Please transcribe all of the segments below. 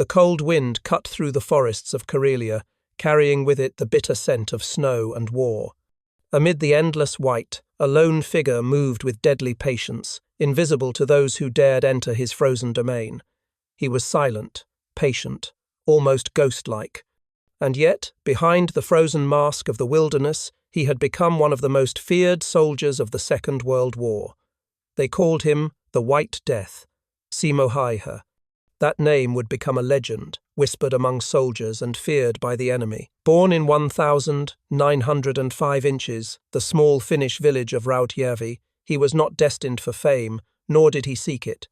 The cold wind cut through the forests of Karelia, carrying with it the bitter scent of snow and war. Amid the endless white, a lone figure moved with deadly patience, invisible to those who dared enter his frozen domain. He was silent, patient, almost ghost-like. And yet, behind the frozen mask of the wilderness, he had become one of the most feared soldiers of the Second World War. They called him the White Death, Simo Häyhä. That name would become a legend, whispered among soldiers and feared by the enemy. Born in 1,905 inches, the small Finnish village of Rautjärvi, he was not destined for fame, nor did he seek it.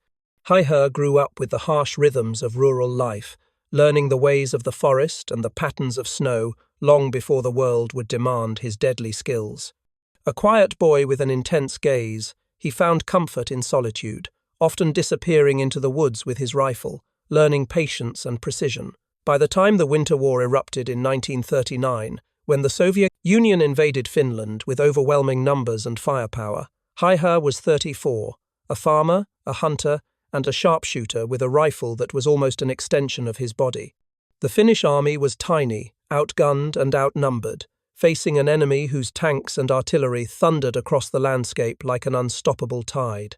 Häyhä grew up with the harsh rhythms of rural life, learning the ways of the forest and the patterns of snow long before the world would demand his deadly skills. A quiet boy with an intense gaze, he found comfort in solitude, often disappearing into the woods with his rifle, learning patience and precision. By the time the Winter War erupted in 1939, when the Soviet Union invaded Finland with overwhelming numbers and firepower, Häyhä was 34, a farmer, a hunter, and a sharpshooter with a rifle that was almost an extension of his body. The Finnish army was tiny, outgunned and outnumbered, facing an enemy whose tanks and artillery thundered across the landscape like an unstoppable tide.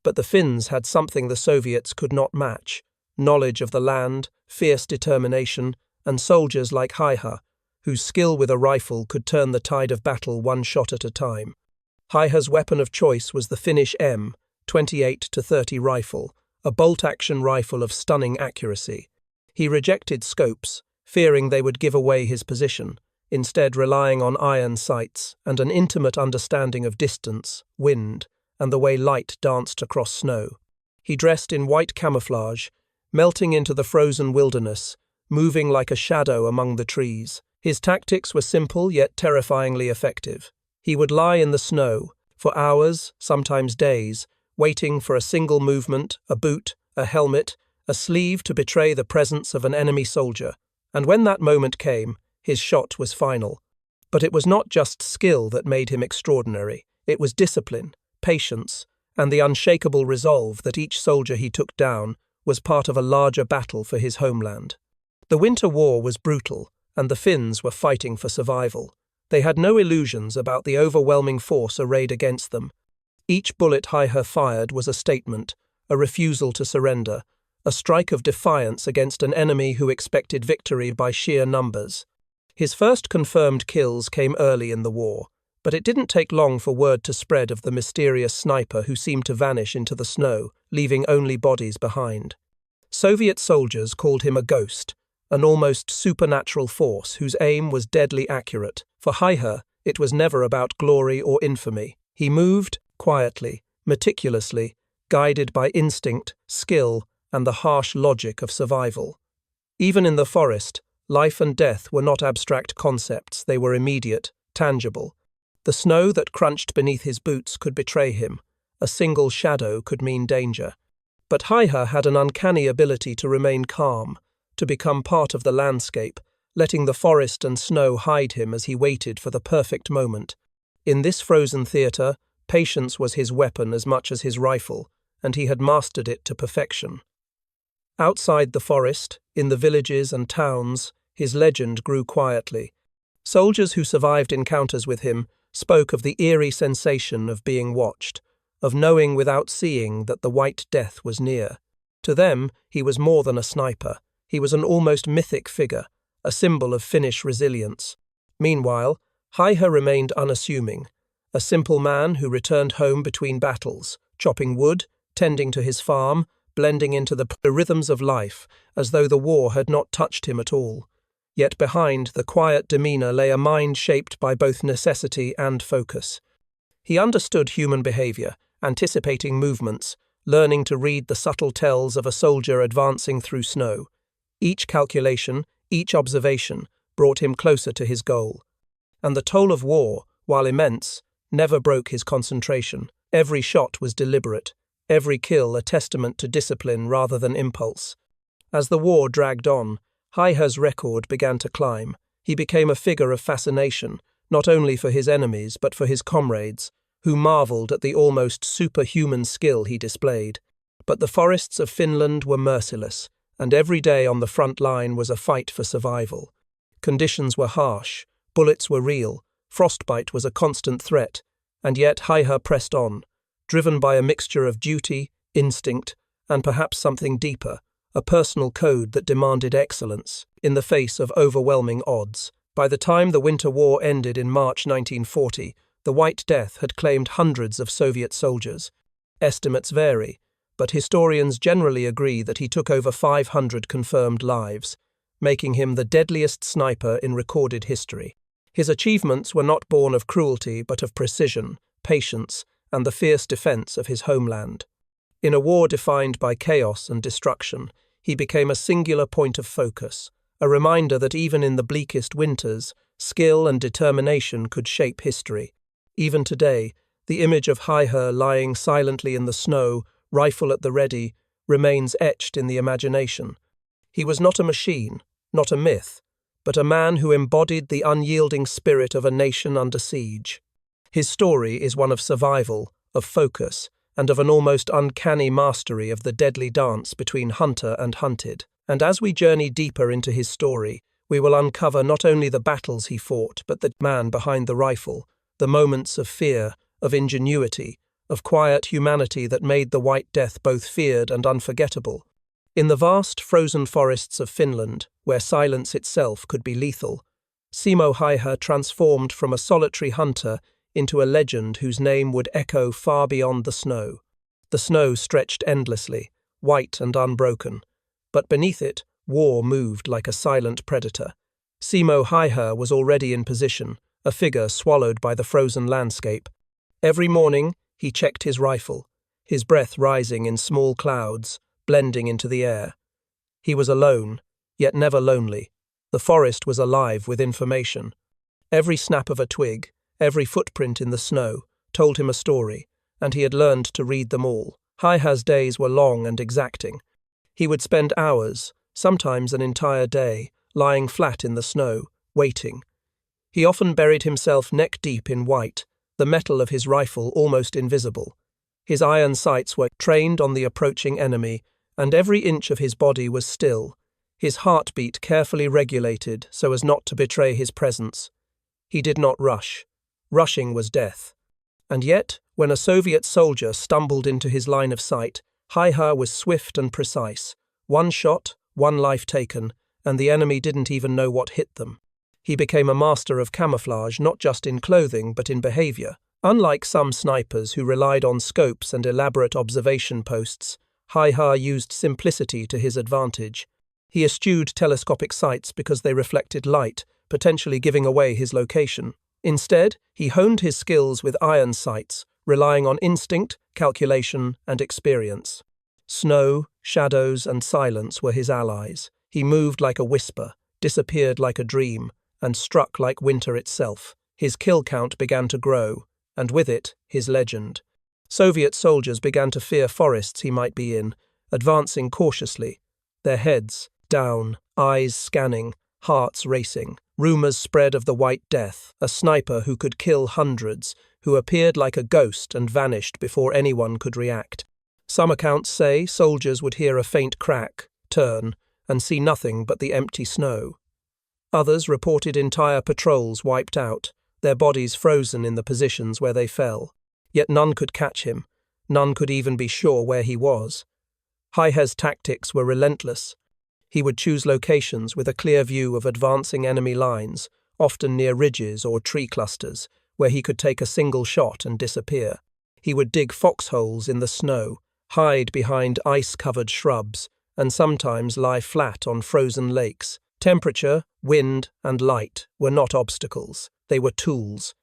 But the Finns had something the Soviets could not match: knowledge of the land, fierce determination, and soldiers like Häyhä, whose skill with a rifle could turn the tide of battle one shot at a time. Häyhä's weapon of choice was the Finnish M28-30 rifle, a bolt-action rifle of stunning accuracy. He rejected scopes, fearing they would give away his position, instead relying on iron sights and an intimate understanding of distance, wind, and the way light danced across snow. He dressed in white camouflage, melting into the frozen wilderness, moving like a shadow among the trees. His tactics were simple yet terrifyingly effective. He would lie in the snow, for hours, sometimes days, waiting for a single movement, a boot, a helmet, a sleeve to betray the presence of an enemy soldier. And when that moment came, his shot was final. But it was not just skill that made him extraordinary. It was discipline, patience, and the unshakable resolve that each soldier he took down was part of a larger battle for his homeland. The Winter War was brutal, and the Finns were fighting for survival. They had no illusions about the overwhelming force arrayed against them. Each bullet Häyhä fired was a statement, a refusal to surrender, a strike of defiance against an enemy who expected victory by sheer numbers. His first confirmed kills came early in the war, but it didn't take long for word to spread of the mysterious sniper who seemed to vanish into the snow, leaving only bodies behind. Soviet soldiers called him a ghost, an almost supernatural force whose aim was deadly accurate. For Häyhä, it was never about glory or infamy. He moved quietly, meticulously, guided by instinct, skill, and the harsh logic of survival. Even in the forest, life and death were not abstract concepts, they were immediate, tangible. The snow that crunched beneath his boots could betray him. A single shadow could mean danger. But Häyhä had an uncanny ability to remain calm, to become part of the landscape, letting the forest and snow hide him as he waited for the perfect moment. In this frozen theatre, patience was his weapon as much as his rifle, and he had mastered it to perfection. Outside the forest, in the villages and towns, his legend grew quietly. Soldiers who survived encounters with him spoke of the eerie sensation of being watched, of knowing without seeing that the White Death was near. To them, he was more than a sniper. He was an almost mythic figure, a symbol of Finnish resilience. Meanwhile, Häyhä remained unassuming, a simple man who returned home between battles, chopping wood, tending to his farm, blending into the rhythms of life, as though the war had not touched him at all. Yet behind the quiet demeanour lay a mind shaped by both necessity and focus. He understood human behaviour, anticipating movements, learning to read the subtle tells of a soldier advancing through snow. Each calculation, each observation, brought him closer to his goal. And the toll of war, while immense, never broke his concentration. Every shot was deliberate, every kill a testament to discipline rather than impulse. As the war dragged on, Häyhä's record began to climb. He became a figure of fascination, not only for his enemies but for his comrades, who marvelled at the almost superhuman skill he displayed. But the forests of Finland were merciless, and every day on the front line was a fight for survival. Conditions were harsh, bullets were real, frostbite was a constant threat, and yet Häyhä pressed on, driven by a mixture of duty, instinct, and perhaps something deeper, a personal code that demanded excellence in the face of overwhelming odds. By the time the Winter War ended in March 1940, the White Death had claimed hundreds of Soviet soldiers. Estimates vary, but historians generally agree that he took over 500 confirmed lives, making him the deadliest sniper in recorded history. His achievements were not born of cruelty but of precision, patience, and the fierce defense of his homeland. In a war defined by chaos and destruction, he became a singular point of focus, a reminder that even in the bleakest winters, skill and determination could shape history. Even today, the image of Häyhä lying silently in the snow, rifle at the ready, remains etched in the imagination. He was not a machine, not a myth, but a man who embodied the unyielding spirit of a nation under siege. His story is one of survival, of focus, and of an almost uncanny mastery of the deadly dance between hunter and hunted. And as we journey deeper into his story, we will uncover not only the battles he fought, but the man behind the rifle, the moments of fear, of ingenuity, of quiet humanity that made the White Death both feared and unforgettable. In the vast frozen forests of Finland, where silence itself could be lethal, Simo Häyhä transformed from a solitary hunter into a legend whose name would echo far beyond the snow. The snow stretched endlessly, white and unbroken, but beneath it, war moved like a silent predator. Simo Häyhä was already in position, a figure swallowed by the frozen landscape. Every morning, he checked his rifle, his breath rising in small clouds, blending into the air. He was alone, yet never lonely. The forest was alive with information. Every snap of a twig, every footprint in the snow, told him a story, and he had learned to read them all. Häyhä's days were long and exacting. He would spend hours, sometimes an entire day, lying flat in the snow, waiting. He often buried himself neck-deep in white, the metal of his rifle almost invisible. His iron sights were trained on the approaching enemy, and every inch of his body was still, his heartbeat carefully regulated so as not to betray his presence. He did not rush. Rushing was death. And yet, when a Soviet soldier stumbled into his line of sight, Häyhä was swift and precise. One shot, one life taken, and the enemy didn't even know what hit them. He became a master of camouflage not just in clothing but in behavior. Unlike some snipers who relied on scopes and elaborate observation posts, Häyhä used simplicity to his advantage. He eschewed telescopic sights because they reflected light, potentially giving away his location. Instead, he honed his skills with iron sights, relying on instinct, calculation, and experience. Snow, shadows, and silence were his allies. He moved like a whisper, disappeared like a dream, and struck like winter itself. His kill count began to grow, and with it, his legend. Soviet soldiers began to fear forests he might be in, advancing cautiously, their heads down, eyes scanning, hearts racing. Rumors spread of the White Death, a sniper who could kill hundreds, who appeared like a ghost and vanished before anyone could react. Some accounts say soldiers would hear a faint crack, turn, and see nothing but the empty snow. Others reported entire patrols wiped out, their bodies frozen in the positions where they fell. Yet none could catch him, none could even be sure where he was. Häyhä's tactics were relentless. He would choose locations with a clear view of advancing enemy lines, often near ridges or tree clusters, where he could take a single shot and disappear. He would dig foxholes in the snow, hide behind ice-covered shrubs, and sometimes lie flat on frozen lakes. Temperature, wind, and light were not obstacles, they were tools.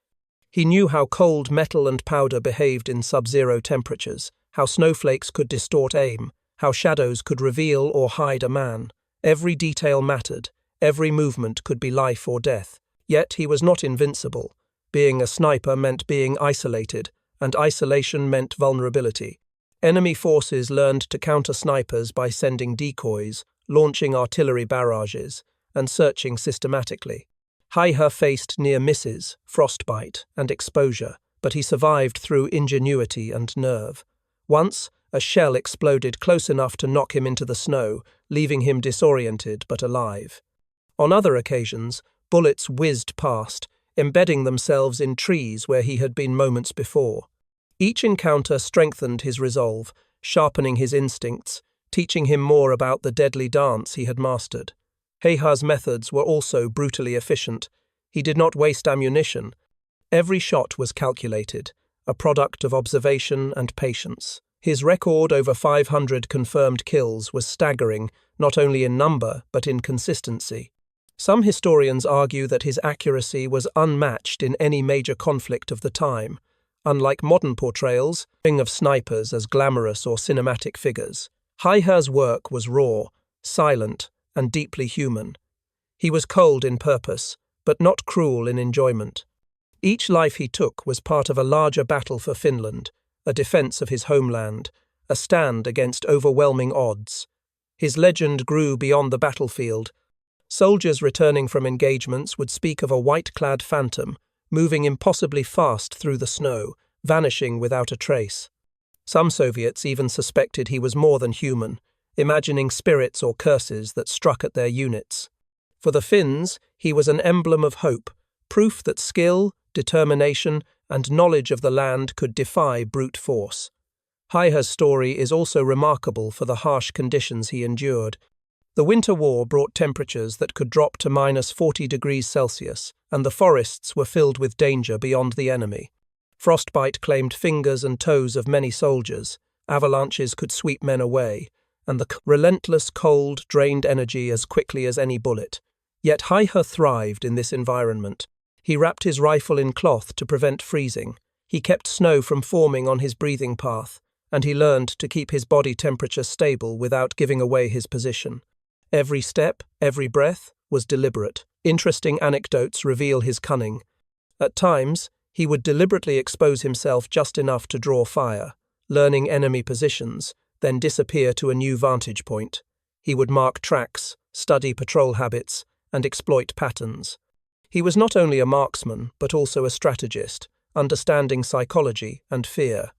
He knew how cold metal and powder behaved in sub-zero temperatures, how snowflakes could distort aim, how shadows could reveal or hide a man. Every detail mattered, every movement could be life or death. Yet he was not invincible. Being a sniper meant being isolated, and isolation meant vulnerability. Enemy forces learned to counter snipers by sending decoys, launching artillery barrages, and searching systematically. Häyhä faced near misses, frostbite, and exposure, but he survived through ingenuity and nerve. Once, a shell exploded close enough to knock him into the snow, leaving him disoriented but alive. On other occasions, bullets whizzed past, embedding themselves in trees where he had been moments before. Each encounter strengthened his resolve, sharpening his instincts, teaching him more about the deadly dance he had mastered. Häyhä's methods were also brutally efficient. He did not waste ammunition. Every shot was calculated, a product of observation and patience. His record over 500 confirmed kills was staggering, not only in number but in consistency. Some historians argue that his accuracy was unmatched in any major conflict of the time, unlike modern portrayals of snipers as glamorous or cinematic figures. Häyhä's work was raw, silent, and deeply human. He was cold in purpose, but not cruel in enjoyment. Each life he took was part of a larger battle for Finland, a defense of his homeland, a stand against overwhelming odds. His legend grew beyond the battlefield. Soldiers returning from engagements would speak of a white-clad phantom, moving impossibly fast through the snow, vanishing without a trace. Some Soviets even suspected he was more than human, imagining spirits or curses that struck at their units. For the Finns, he was an emblem of hope, proof that skill, determination, and knowledge of the land could defy brute force. Häyhä's story is also remarkable for the harsh conditions he endured. The Winter War brought temperatures that could drop to -40 degrees Celsius, and the forests were filled with danger beyond the enemy. Frostbite claimed fingers and toes of many soldiers, avalanches could sweep men away, and the relentless cold drained energy as quickly as any bullet. Yet Häyhä thrived in this environment. He wrapped his rifle in cloth to prevent freezing, he kept snow from forming on his breathing path, and he learned to keep his body temperature stable without giving away his position. Every step, every breath, was deliberate. Interesting anecdotes reveal his cunning. At times, he would deliberately expose himself just enough to draw fire, learning enemy positions, then disappear to a new vantage point. He would mark tracks, study patrol habits, and exploit patterns. He was not only a marksman, but also a strategist, understanding psychology and fear.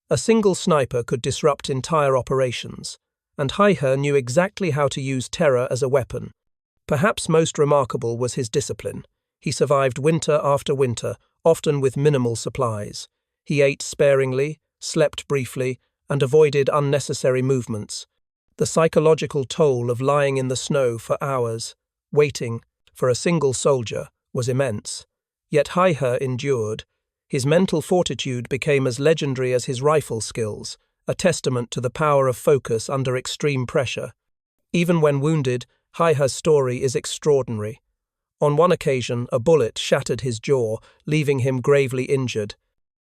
A single sniper could disrupt entire operations, and Häyhä knew exactly how to use terror as a weapon. Perhaps most remarkable was his discipline. He survived winter after winter, often with minimal supplies. He ate sparingly, slept briefly, and avoided unnecessary movements. The psychological toll of lying in the snow for hours, waiting, for a single soldier, was immense. Yet Häyhä endured. His mental fortitude became as legendary as his rifle skills, a testament to the power of focus under extreme pressure. Even when wounded, Häyhä's story is extraordinary. On one occasion, a bullet shattered his jaw, leaving him gravely injured.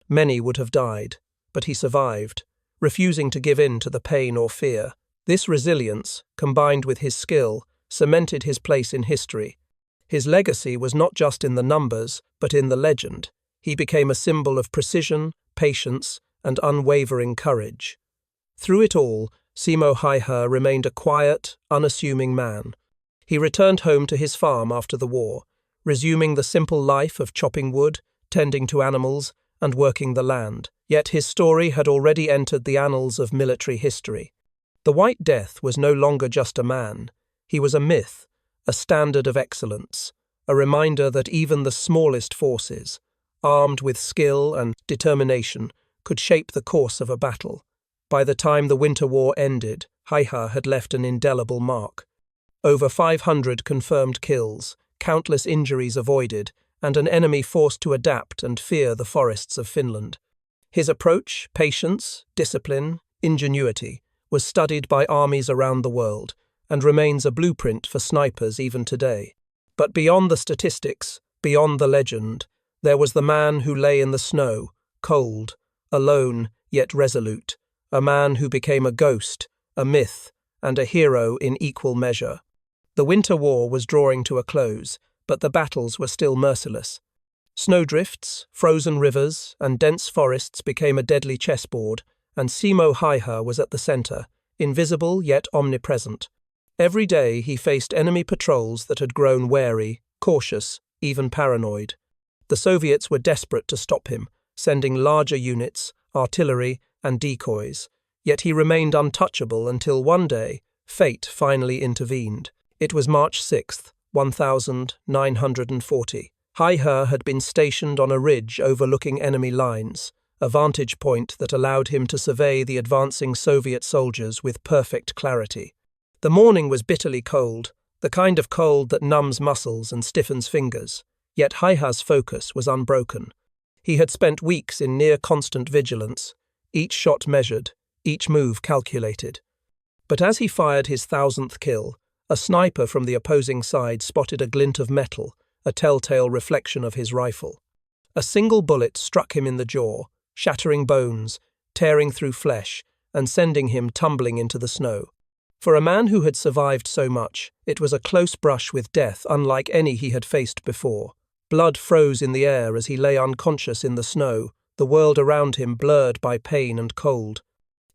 Many would have died, but he survived, refusing to give in to the pain or fear. This resilience, combined with his skill, cemented his place in history. His legacy was not just in the numbers, but in the legend. He became a symbol of precision, patience, and unwavering courage. Through it all, Simo Häyhä remained a quiet, unassuming man. He returned home to his farm after the war, resuming the simple life of chopping wood, tending to animals, and working the land. Yet his story had already entered the annals of military history. The White Death was no longer just a man. He was a myth, a standard of excellence, a reminder that even the smallest forces, armed with skill and determination, could shape the course of a battle. By the time the Winter War ended, Häyhä had left an indelible mark. Over 500 confirmed kills, countless injuries avoided, and an enemy forced to adapt and fear the forests of Finland. His approach, patience, discipline, ingenuity, was studied by armies around the world, and remains a blueprint for snipers even today. But beyond the statistics, beyond the legend, there was the man who lay in the snow, cold, alone, yet resolute, a man who became a ghost, a myth, and a hero in equal measure. The Winter War was drawing to a close, but the battles were still merciless. Snowdrifts, frozen rivers, and dense forests became a deadly chessboard, and Simo Häyhä was at the center, invisible yet omnipresent. Every day he faced enemy patrols that had grown wary, cautious, even paranoid. The Soviets were desperate to stop him, sending larger units, artillery, and decoys. Yet he remained untouchable until one day, fate finally intervened. It was March 6th, 1940. Häyhä had been stationed on a ridge overlooking enemy lines, a vantage point that allowed him to survey the advancing Soviet soldiers with perfect clarity. The morning was bitterly cold, the kind of cold that numbs muscles and stiffens fingers. Yet Häyhä's focus was unbroken. He had spent weeks in near-constant vigilance, each shot measured, each move calculated. But as he fired his 1,000th kill, a sniper from the opposing side spotted a glint of metal, a telltale reflection of his rifle. A single bullet struck him in the jaw, shattering bones, tearing through flesh, and sending him tumbling into the snow. For a man who had survived so much, it was a close brush with death unlike any he had faced before. Blood froze in the air as he lay unconscious in the snow, the world around him blurred by pain and cold.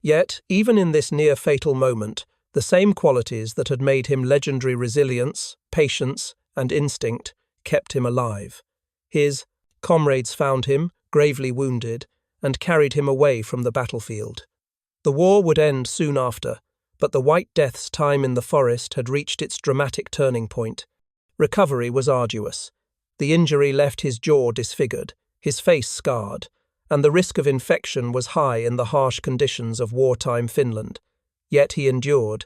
Yet, even in this near-fatal moment, the same qualities that had made him legendary resilience, patience, and instinct kept him alive. His comrades found him, gravely wounded, and carried him away from the battlefield. The war would end soon after, but the White Death's time in the forest had reached its dramatic turning point. Recovery was arduous. The injury left his jaw disfigured, his face scarred, and the risk of infection was high in the harsh conditions of wartime Finland. Yet he endured.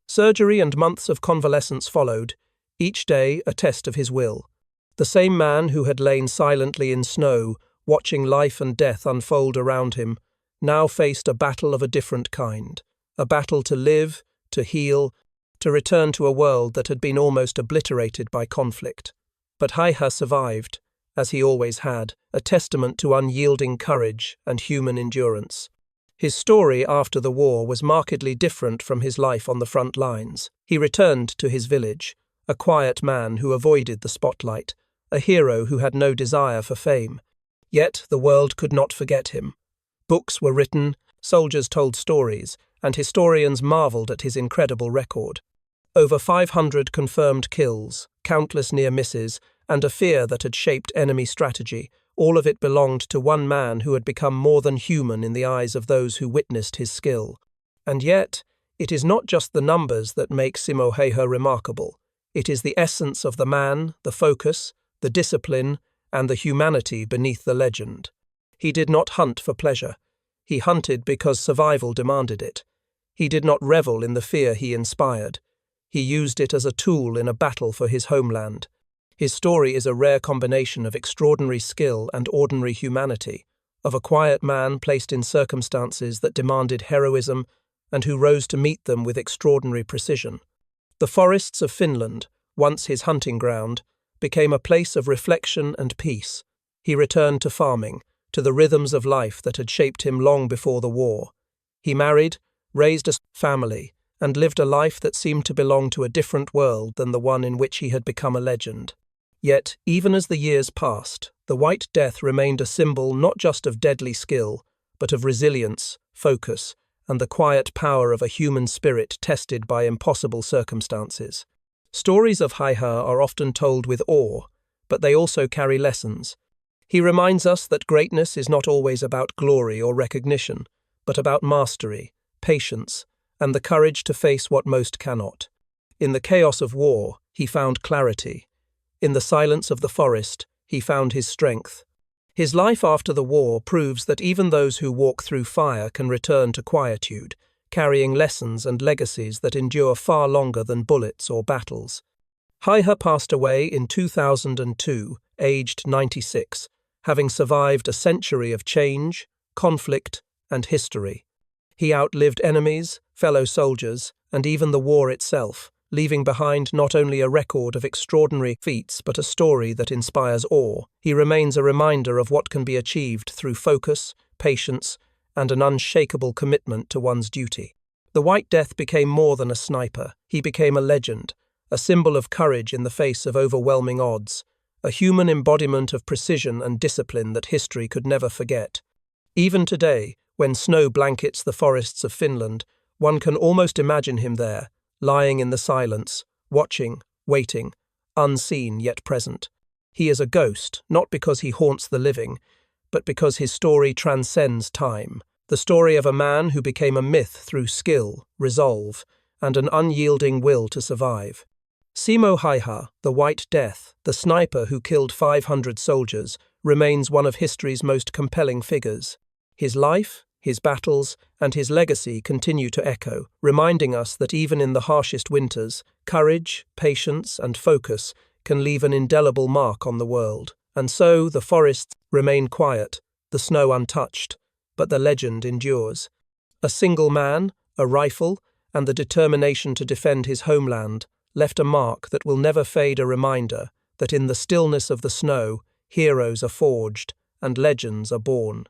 Surgery and months of convalescence followed, each day a test of his will. The same man who had lain silently in snow, watching life and death unfold around him, now faced a battle of a different kind. A battle to live, to heal, to return to a world that had been almost obliterated by conflict. But Häyhä survived, as he always had, a testament to unyielding courage and human endurance. His story after the war was markedly different from his life on the front lines. He returned to his village, a quiet man who avoided the spotlight, a hero who had no desire for fame. Yet the world could not forget him. Books were written, soldiers told stories, and historians marveled at his incredible record. Over 500 confirmed kills, countless near misses, and a fear that had shaped enemy strategy, all of it belonged to one man who had become more than human in the eyes of those who witnessed his skill. And yet, it is not just the numbers that make Simo Häyhä remarkable. It is the essence of the man, the focus, the discipline, and the humanity beneath the legend. He did not hunt for pleasure. He hunted because survival demanded it. He did not revel in the fear he inspired. He used it as a tool in a battle for his homeland. His story is a rare combination of extraordinary skill and ordinary humanity, of a quiet man placed in circumstances that demanded heroism and who rose to meet them with extraordinary precision. The forests of Finland, once his hunting ground, became a place of reflection and peace. He returned to farming, to the rhythms of life that had shaped him long before the war. He married, raised a family, and lived a life that seemed to belong to a different world than the one in which he had become a legend. Yet, even as the years passed, the White Death remained a symbol not just of deadly skill, but of resilience, focus, and the quiet power of a human spirit tested by impossible circumstances. Stories of Häyhä are often told with awe, but they also carry lessons. He reminds us that greatness is not always about glory or recognition, but about mastery, patience, and the courage to face what most cannot. In the chaos of war, he found clarity. In the silence of the forest, he found his strength. His life after the war proves that even those who walk through fire can return to quietude, carrying lessons and legacies that endure far longer than bullets or battles. Häyhä passed away in 2002, aged 96, having survived a century of change, conflict, and history. He outlived enemies, fellow soldiers, and even the war itself, leaving behind not only a record of extraordinary feats but a story that inspires awe. He remains a reminder of what can be achieved through focus, patience, and an unshakable commitment to one's duty. The White Death became more than a sniper. He became a legend, a symbol of courage in the face of overwhelming odds, a human embodiment of precision and discipline that history could never forget. Even today, when snow blankets the forests of Finland, one can almost imagine him there, lying in the silence, watching, waiting, unseen yet present. He is a ghost, not because he haunts the living, but because his story transcends time, the story of a man who became a myth through skill, resolve, and an unyielding will to survive. Simo Häyhä, the White Death, the sniper who killed 500 soldiers, remains one of history's most compelling figures. His life, his battles, and his legacy continue to echo, reminding us that even in the harshest winters, courage, patience, and focus can leave an indelible mark on the world. And so the forests remain quiet, the snow untouched, but the legend endures. A single man, a rifle, and the determination to defend his homeland left a mark that will never fade, a reminder that in the stillness of the snow, heroes are forged and legends are born.